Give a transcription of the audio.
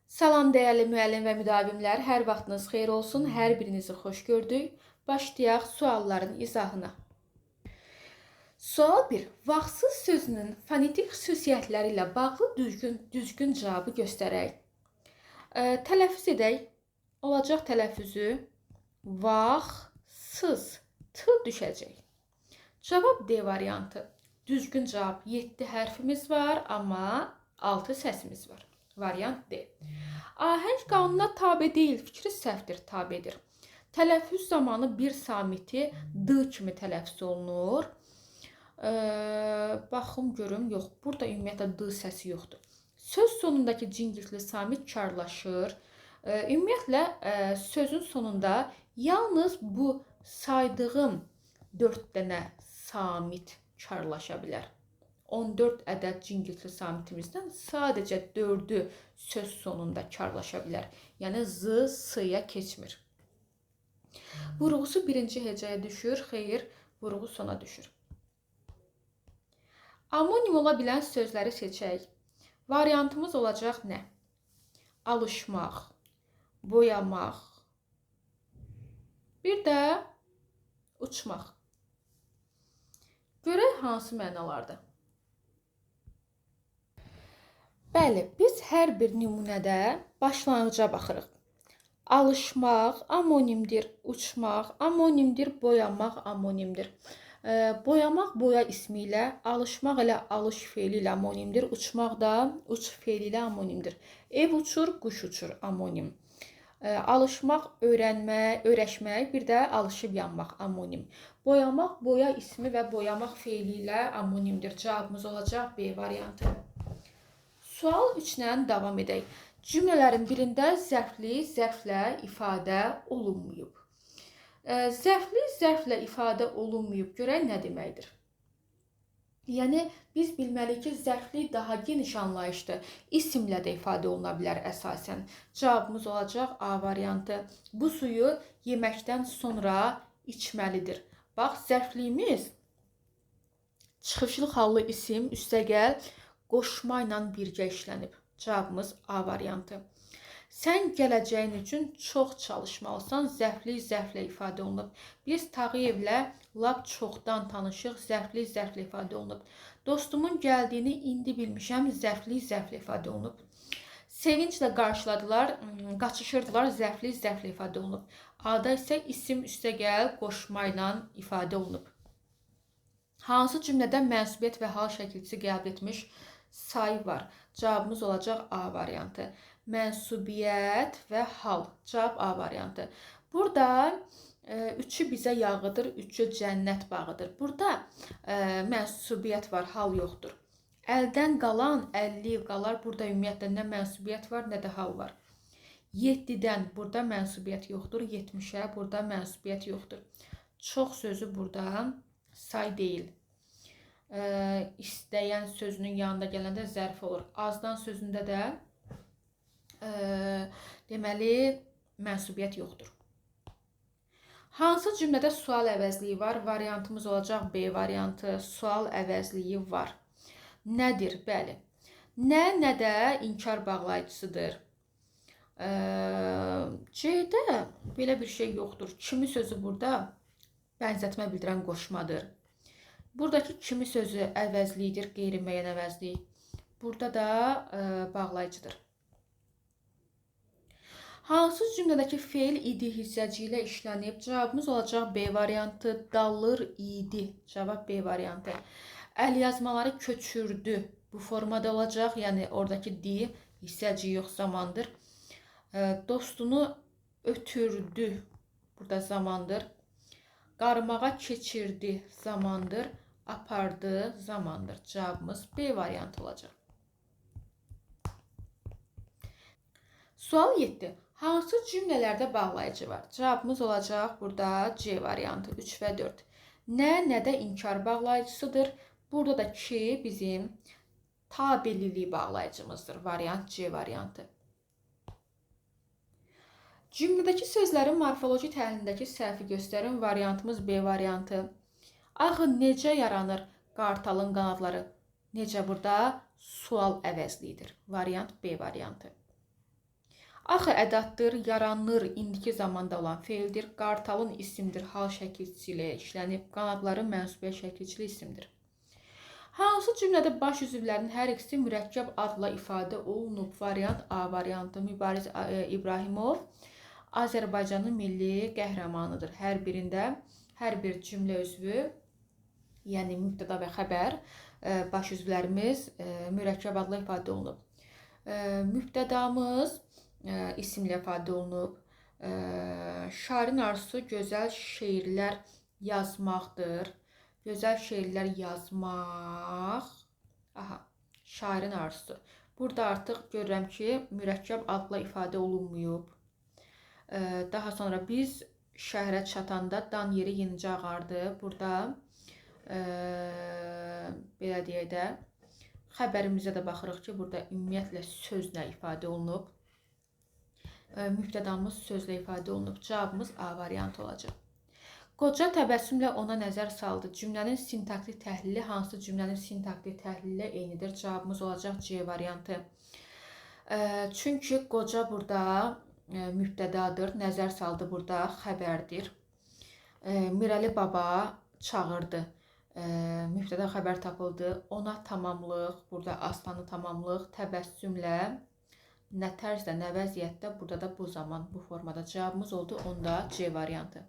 Salam dəyərli müəllim və müdavimlər, hər vaxtınız xeyir olsun, hər birinizi xoş gördük. Başlayaq sualların izahına. Sual 1. Vaxtsız sözünün fonetik xüsusiyyətləri ilə bağlı düzgün cavabı göstərək. Tələffüz edək. Olacaq tələffüzü vaxtsız t düşəcək. Cavab D variantı. Düzgün cavab 7 hərfimiz var, amma 6 səsimiz var. Variant D. Ahəng qanuna tabe deyil, fikri səhvdir, tabedir. Tələffüz zamanı bir samiti D kimi tələffüz olunur. Baxım görüm, yox, burada ümumiyyətlə D səsi yoxdur. Söz sonundakı cingiltli samit karlaşır. Ümumiyyətlə, sözün sonunda yalnız bu saydığım 4 dənə samit karlaşa bilər. 14 ədəd cingiltli samitimizdən sadəcə 4'ü söz sonunda karlaşa bilər. Yəni z, s-ya keçmir. Vurğusu birinci hecəyə düşür, xeyr, vurğu sona düşür. Amonim ola bilən sözləri seçək. Variantımız olacaq nə? Alışmaq, boyamaq, bir də uçmaq. Görək hansı mənalarda? Bəli, biz hər bir nümunədə başlanğıca baxırıq. Alışmaq amonimdir, uçmaq amonimdir, boyamaq amonimdir. Boyamaq boya ismi ilə, alışmaq elə alış feili ilə amonimdir, uçmaq da uç feili ilə amonimdir. Ev uçur, quş uçur amonim. Alışmaq, öyrənmək, öyrəşmək, bir də alışıb yanmaq amonim. Boyamaq boya ismi və boyamaq feili ilə amonimdir. Cavabımız olacaq B variantı. Sual 3-lə davam edək. Cümlələrin birində zərfli zərflə ifadə olunmayıb. Zərfli zərflə ifadə olunmayıb görək nə deməkdir? Yəni, biz bilməliyik ki, zərfli daha geniş anlayışdır. İsimlə də ifadə oluna bilər əsasən. Cavabımız olacaq A variantı. Bu suyu yeməkdən sonra içməlidir. Bax, zərfliyimiz çıxışlı hallı isim, üstəgəl qoşma ilə birgə işlənib. Cavabımız A variantı. Sən gələcəyin üçün çox çalışmalısan, zərfli zərflə ifadə olunub. Biz Tağıyevlə lap çoxdan tanışıq, zərfli zərflə ifadə olunub. Dostumun gəldiyini indi bilmişəm, zərfli zərflə ifadə olunub. Sevinclə qarşıladılar, qaçışırdılar, zərfli zərflə ifadə olunub. A-da isə isim üstəgəl qoşma ilə ifadə olunub. Hansı cümlədə mənsubiyyət və hal şəkilçisi qəbul etmiş say var? Cavabımız olacaq A variantı. Mənsubiyyət və hal. Cavab A variantı. Burada 3'ü bizə yağıdır, 3'ü cənnət bağıdır. Burada mənsubiyyət var, hal yoxdur. Əldən qalan 50 qalar. Burada ümumiyyətlə nə mənsubiyyət var, nə də hal var. 7'dən burada mənsubiyyət yoxdur, 70'ə burada mənsubiyyət yoxdur. Çox sözü burada say deyil. İstəyən sözünün yanında gələndə zərf olur. Azdan sözündə də deməli mənsubiyyət yoxdur. Hansı cümlədə sual əvəzliyi var? Variantımız olacaq B variantı. Sual əvəzliyi var. Nədir? Bəli. Nə də inkar bağlayıcısıdır. C-də belə bir şey yoxdur. Kimi sözü burada bənzətmə bildirən qoşmadır. Buradakı kimi sözü əvəzliyidir, qeyri-müəyyən əvəzlik. Burada da bağlayıcıdır. Hansı cümlədəki feil idi hissəci ilə işlənib? Cavabımız olacaq B variantı. Dalır idi. Cavab B variantı. Əlyazmaları köçürdü. Bu formada olacaq. Yəni oradakı di hissəci yox, zamandır. Dostunu ötürdü. Burada zamandır. Qarmağa keçirdi, zamandır. Apardı, zamandır. Cavabımız B variantı olacaq. Sual 7. Hansı cümlələrdə bağlayıcı var? Cavabımız olacaq burada C variantı 3 və 4. Nədə inkar bağlayıcısıdır? Burada da ki bizim tabelilik bağlayıcımızdır. Variant C variantı. Cümlədəki sözlərin morfoloji təhlilindəki səhvi göstərin. Variantımız B variantı. Axı necə yaranır qartalın qanadları? Necə burada? Sual əvəzliyidir. Variant B variantı. Axı ədatdır, yaranır, indiki zamanda olan feildir. Qartalın isimdir, hal şəkilçisi ilə işlənib. Qanadların mənsubiyyət şəkilçili isimdir. Hansı cümlədə baş üzvlərinin hər ikisi mürəkkəb adla ifadə olunub? Variant A variantı. Mübariz İbrahimov Azərbaycanın milli qəhrəmanıdır. Hər birində hər bir cümlə üzvü, yəni mübtəda və xəbər baş üzvlərimiz mürəkkəb adla ifadə olunub. Mübtədamız isimlə ifadə olunub. Şairin arzusu gözəl şeirlər yazmaqdır. Gözəl şeirlər yazmaq. Aha, şairin arzusu. Burada artıq görürəm ki, mürəkkəb adla ifadə olunmuyub. Daha sonra biz şəhərə çatanda dan yeri yenicə ağardı. Burada belə deyək də, xəbərimizə də baxırıq ki, burada ümumiyyətlə sözlə ifadə olunub. Mübtədamız sözlə ifadə olunub. Cavabımız A variantı olacaq. Qoca təbəssümlə ona nəzər saldı. Cümlənin sintaktik təhlili hansı cümlənin sintaktik təhlili ilə eynidir? Cavabımız olacaq C variantı. Çünki qoca burada mübtədadır. Nəzər saldı burada xəbərdir. Mirəli baba çağırdı. Mübtəda xəbər tapıldı. Ona tamamlıq, burada aslanı tamamlıq, təbəssümlə nə tərzdə, nə vəziyyətdə, burada da bu zaman, bu formada cavabımız oldu. Onda C variantı.